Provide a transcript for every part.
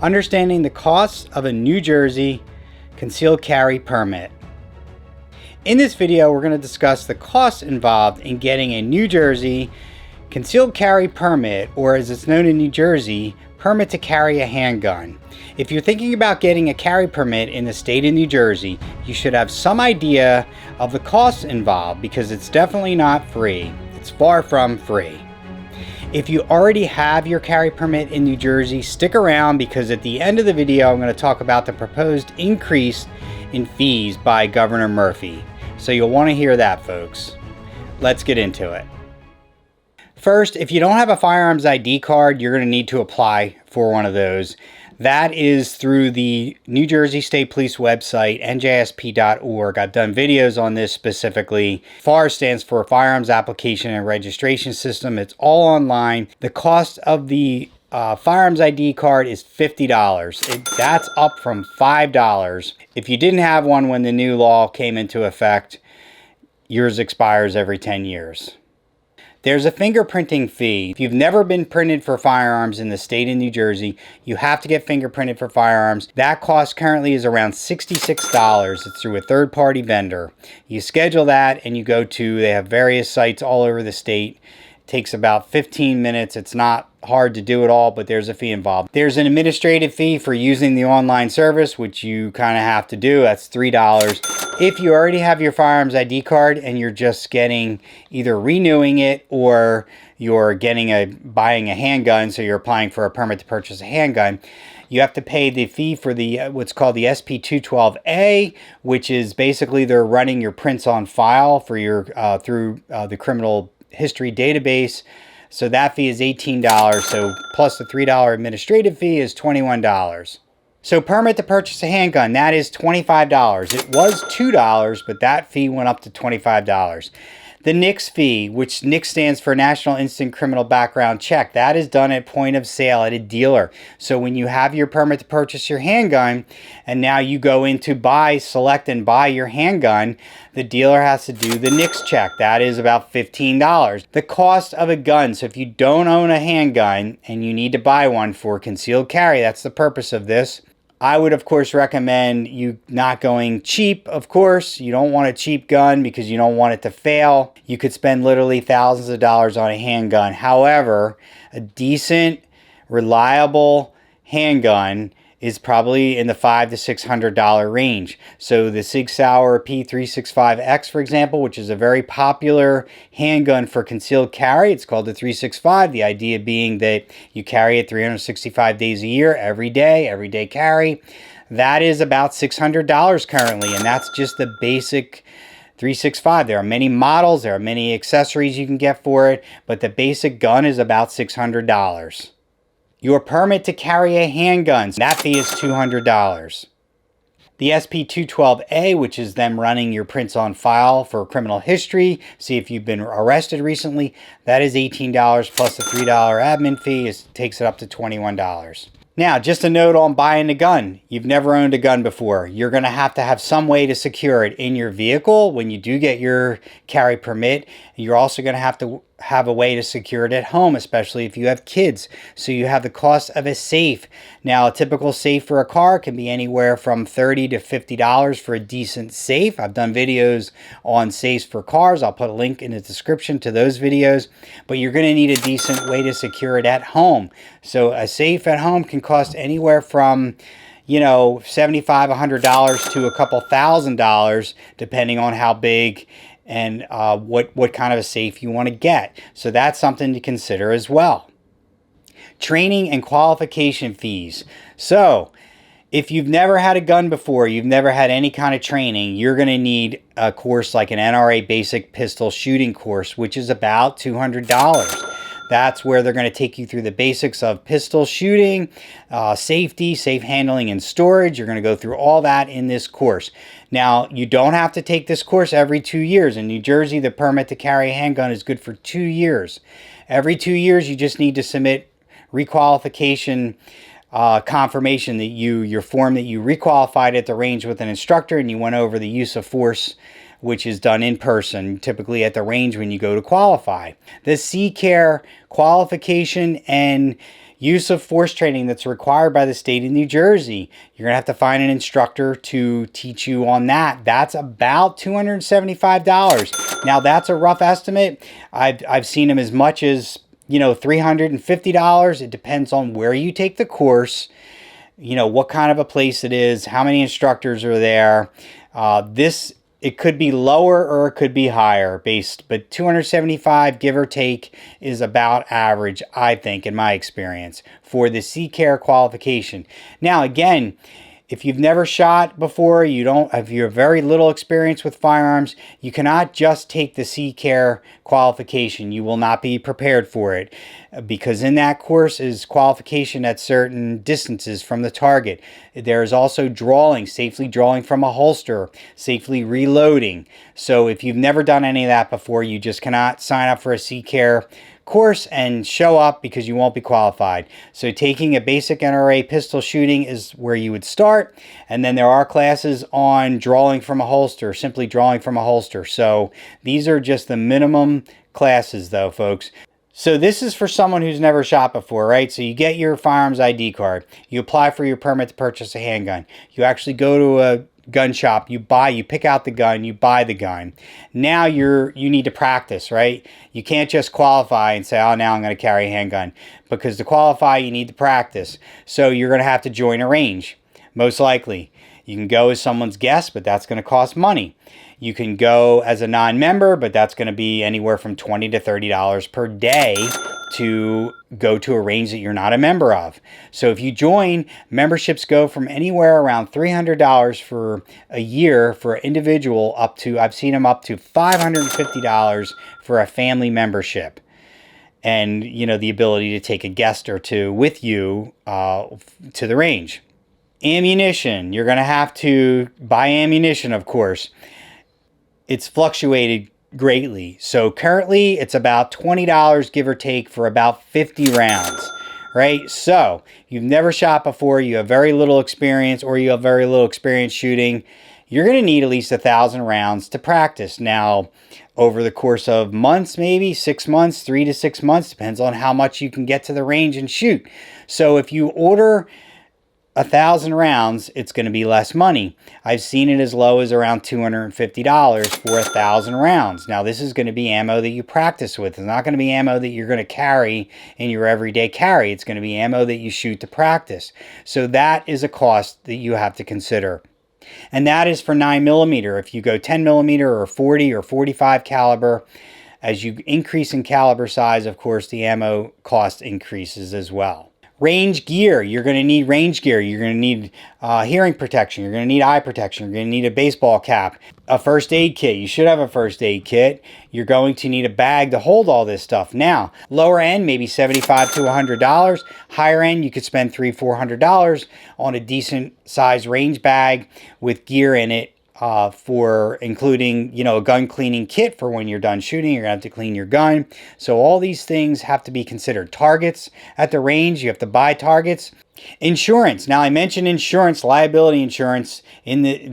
Understanding the costs of a New Jersey concealed carry permit. In this video, we're going to discuss the costs involved in getting a New Jersey concealed carry permit, or as it's known in New Jersey, permit to carry a handgun. If you're thinking about getting a carry permit in the state of New Jersey, you should have some idea of the costs involved because it's definitely not free. It's far from free. If you already have your carry permit in New Jersey, stick around because at the end of the video, I'm going to talk about the proposed increase in fees by Governor Murphy. So you'll want to hear that, folks. Let's get into it. First, if you don't have a firearms ID card, you're going to need to apply for one of those. That is through the New Jersey State Police website, njsp.org. I've done videos on this specifically. FAR stands for Firearms Application and Registration System. It's all online. The cost of the firearms ID card is $50. That's up from $5. If you didn't have one when the new law came into effect, yours expires every 10 years. There's a fingerprinting fee. If you've never been printed for firearms in the state of New Jersey, you have to get fingerprinted for firearms. That cost currently is around $66. It's through a third-party vendor. You schedule that and you go to, they have various sites all over the state. It takes about 15 minutes. It's not hard to do it all, but there's a fee involved. There's an administrative fee for using the online service, which you kind of have to do. That's $3. If you already have your firearms ID card and you're just getting either renewing it or you're buying a handgun, so you're applying for a permit to purchase a handgun, you have to pay the fee for the what's called the SP 212A, which is basically they're running your prints on file for your through the criminal history database. So that fee is $18. So plus the $3 administrative fee is $21. So permit to purchase a handgun, that is $25. It was $2, but that fee went up to $25. The NICS fee, which NICS stands for National Instant Criminal Background Check, that is done at point of sale at a dealer. So when you have your permit to purchase your handgun, and now you go in to select and buy your handgun, the dealer has to do the NICS check. That is about $15. The cost of a gun, so if you don't own a handgun and you need to buy one for concealed carry, that's the purpose of this. I would, of course, recommend you not going cheap, of course. You don't want a cheap gun because you don't want it to fail. You could spend literally thousands of dollars on a handgun. However, a decent, reliable handgun is probably in the $500 to $600 range. So the Sig Sauer P365X, for example, which is a very popular handgun for concealed carry. It's called the 365. The idea being that you carry it 365 days a year, every day carry. That is about $600 currently, and that's just the basic 365. There are many models, there are many accessories you can get for it, but the basic gun is about $600. Your permit to carry a handgun, that fee is $200. The SP 212A, which is them running your prints on file for criminal history, see if you've been arrested recently, that is $18 plus the $3 admin fee, takes it up to $21. Now, just a note on buying a gun. You've never owned a gun before. You're going to have some way to secure it in your vehicle when you do get your carry permit. You're also going to have a way to secure it at home, especially if you have kids. So you have the cost of a safe. Now, a typical safe for a car can be anywhere from $30 to $50 for a decent safe. I've done videos on safes for cars. I'll put a link in the description to those videos. But you're going to need a decent way to secure it at home. So a safe at home can cost anywhere from $75, $100 to a couple $1,000, depending on how big and what kind of a safe you want to get. So that's something to consider as well. Training and qualification fees. So if you've never had a gun before, you've never had any kind of training, you're going to need a course like an NRA basic pistol shooting course, which is about $200. That's where they're going to take you through the basics of pistol shooting, safety, safe handling, and storage. You're going to go through all that in this course. Now, you don't have to take this course every 2 years. In New Jersey, the permit to carry a handgun is good for 2 years. Every 2 years, you just need to submit requalification confirmation that your form that you requalified at the range with an instructor and you went over the use of force, which is done in person, typically at the range when you go to qualify. The C-Care qualification and Use of force training that's required by the state of New Jersey. You're going to have to find an instructor to teach you on that. That's about $275. Now, that's a rough estimate. I've seen them as much as, $350. It depends on where you take the course, what kind of a place it is, how many instructors are there. It could be lower or it could be higher but 275, give or take, is about average, I think, in my experience, for the CCAR qualification. Now, again, if you've never shot before, if you have very little experience with firearms, you cannot just take the CCAR qualification. You will not be prepared for it, because in that course is qualification at certain distances from the target. There is also drawing, safely drawing from a holster, safely reloading. So if you've never done any of that before, you just cannot sign up for a CCAR course and show up, because you won't be qualified. So taking a basic NRA pistol shooting is where you would start, and then there are classes on drawing from a holster, simply drawing from a holster. So these are just the minimum classes though, folks. So this is for someone who's never shot before, right? So you get your firearms ID card, you apply for your permit to purchase a handgun, you actually go to a gun shop, you pick out the gun, you buy the gun. Now you need to practice, right? You can't just qualify and say, oh, now I'm going to carry a handgun, because to qualify you need to practice. So you're going to have to join a range, most likely. You can go as someone's guest, but that's going to cost money. You can go as a non-member, but that's going to be anywhere from $20 to $30 per day to go to a range that you're not a member of. So if you join, memberships go from anywhere around $300 for a year for an individual up to, I've seen them up to $550 for a family membership. And, the ability to take a guest or two with you to the range. Ammunition. You're going to have to buy ammunition, of course. It's fluctuated greatly. So currently it's about $20, give or take, for about 50 rounds, right? So you've never shot before, you have very little experience, or you have very little experience shooting, you're going to need at least 1,000 rounds to practice. Now, over the course of months, maybe 6 months, 3 to 6 months, depends on how much you can get to the range and shoot. So if you order 1,000 rounds, it's going to be less money. I've seen it as low as around $250 for 1,000 rounds. Now, this is going to be ammo that you practice with. It's not going to be ammo that you're going to carry in your everyday carry. It's going to be ammo that you shoot to practice. So that is a cost that you have to consider. And that is for 9mm. If you go 10mm or 40 or 45 caliber, as you increase in caliber size, of course, the ammo cost increases as well. Range gear. You're going to need range gear. You're going to need hearing protection. You're going to need eye protection. You're going to need a baseball cap. A first aid kit. You should have a first aid kit. You're going to need a bag to hold all this stuff. Now, lower end, maybe $75 to $100. Higher end, you could spend $300-400 on a decent size range bag with gear in it. For including, a gun cleaning kit for when you're done shooting. You're going to have to clean your gun. So all these things have to be considered. Targets at the range, you have to buy targets. Insurance. Now, I mentioned insurance, liability insurance,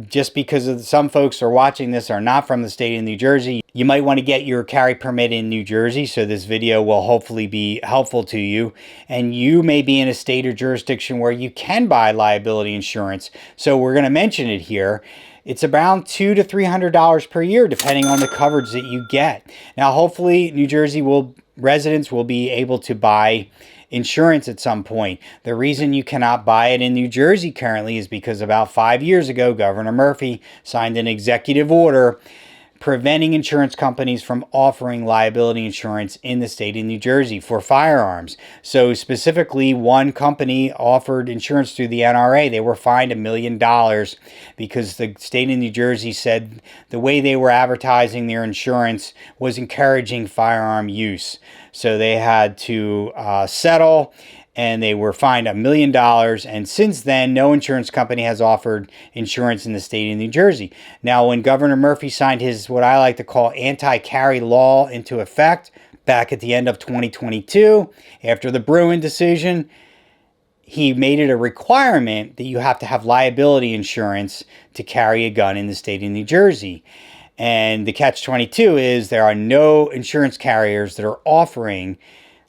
just because some folks are watching this are not from the state of New Jersey. You might want to get your carry permit in New Jersey, so this video will hopefully be helpful to you. And you may be in a state or jurisdiction where you can buy liability insurance. So we're going to mention it here. It's around $200 to $300 per year, depending on the coverage that you get. Now, hopefully, New Jersey residents will be able to buy insurance at some point. The reason you cannot buy it in New Jersey currently is because about 5 years ago, Governor Murphy signed an executive order preventing insurance companies from offering liability insurance in the state of New Jersey for firearms. So specifically, one company offered insurance through the NRA. They were fined $1 million because the state of New Jersey said the way they were advertising their insurance was encouraging firearm use. So they had to settle, and they were fined $1 million. And since then, no insurance company has offered insurance in the state of New Jersey. Now, when Governor Murphy signed his, what I like to call, anti-carry law into effect back at the end of 2022, after the Bruin decision, he made it a requirement that you have to have liability insurance to carry a gun in the state of New Jersey. And the catch-22 is there are no insurance carriers that are offering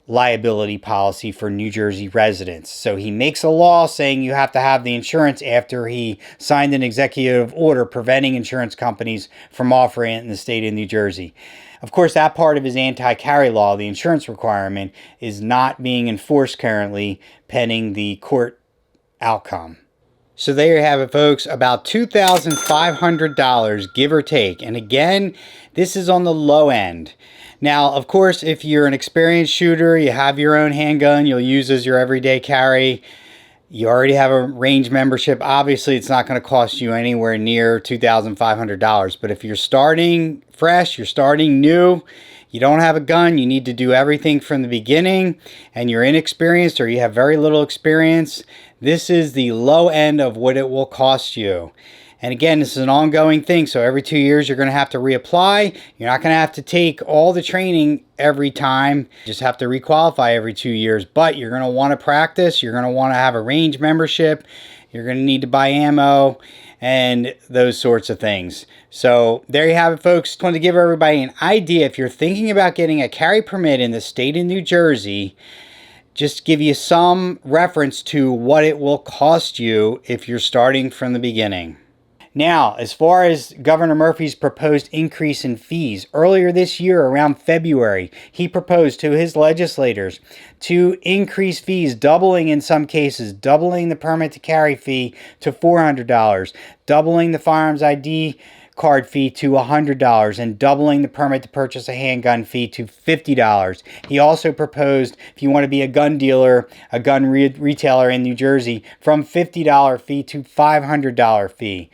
liability policy for New Jersey residents. So he makes a law saying you have to have the insurance after he signed an executive order preventing insurance companies from offering it in the state of New Jersey. Of course, that part of his anti-carry law, the insurance requirement, is not being enforced currently pending the court outcome. So there you have it, folks, about $2,500, give or take. And again, this is on the low end. Now, of course, if you're an experienced shooter, you have your own handgun, you'll use as your everyday carry, you already have a range membership, obviously it's not going to cost you anywhere near $2,500. But if you're starting fresh, you're starting new, you don't have a gun, you need to do everything from the beginning, and you're inexperienced or you have very little experience, this is the low end of what it will cost you. And again, this is an ongoing thing, so every 2 years you're going to have to reapply. You're not going to have to take all the training every time. You just have to requalify every 2 years. But you're going to want to practice. You're going to want to have a range membership. You're going to need to buy ammo and those sorts of things. So there you have it, folks. Just wanted to give everybody an idea. If you're thinking about getting a carry permit in the state of New Jersey, just give you some reference to what it will cost you if you're starting from the beginning. Now, as far as Governor Murphy's proposed increase in fees, earlier this year, around February, he proposed to his legislators to increase fees, doubling in some cases, doubling the permit to carry fee to $400, doubling the firearms ID card fee to $100, and doubling the permit to purchase a handgun fee to $50. He also proposed, if you want to be a gun dealer, a gun retailer in New Jersey, from $50 fee to $500 fee.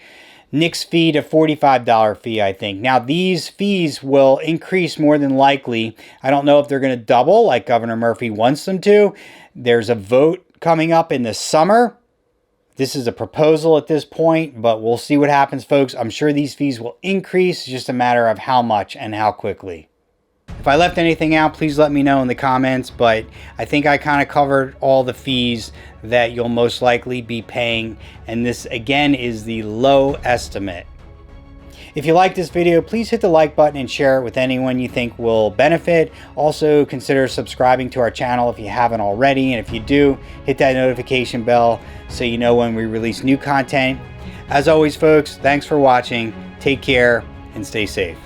NICS fee to $45 fee, I think. Now, these fees will increase more than likely. I don't know if they're going to double like Governor Murphy wants them to. There's a vote coming up in the summer. This is a proposal at this point, but we'll see what happens, folks. I'm sure these fees will increase. It's just a matter of how much and how quickly. If I left anything out, please let me know in the comments, but I think I kind of covered all the fees that you'll most likely be paying, and this again is the low estimate. If you like this video, please hit the like button and share it with anyone you think will benefit. Also, consider subscribing to our channel if you haven't already, and if you do, hit that notification bell so you know when we release new content. As always, folks, thanks for watching. Take care and stay safe.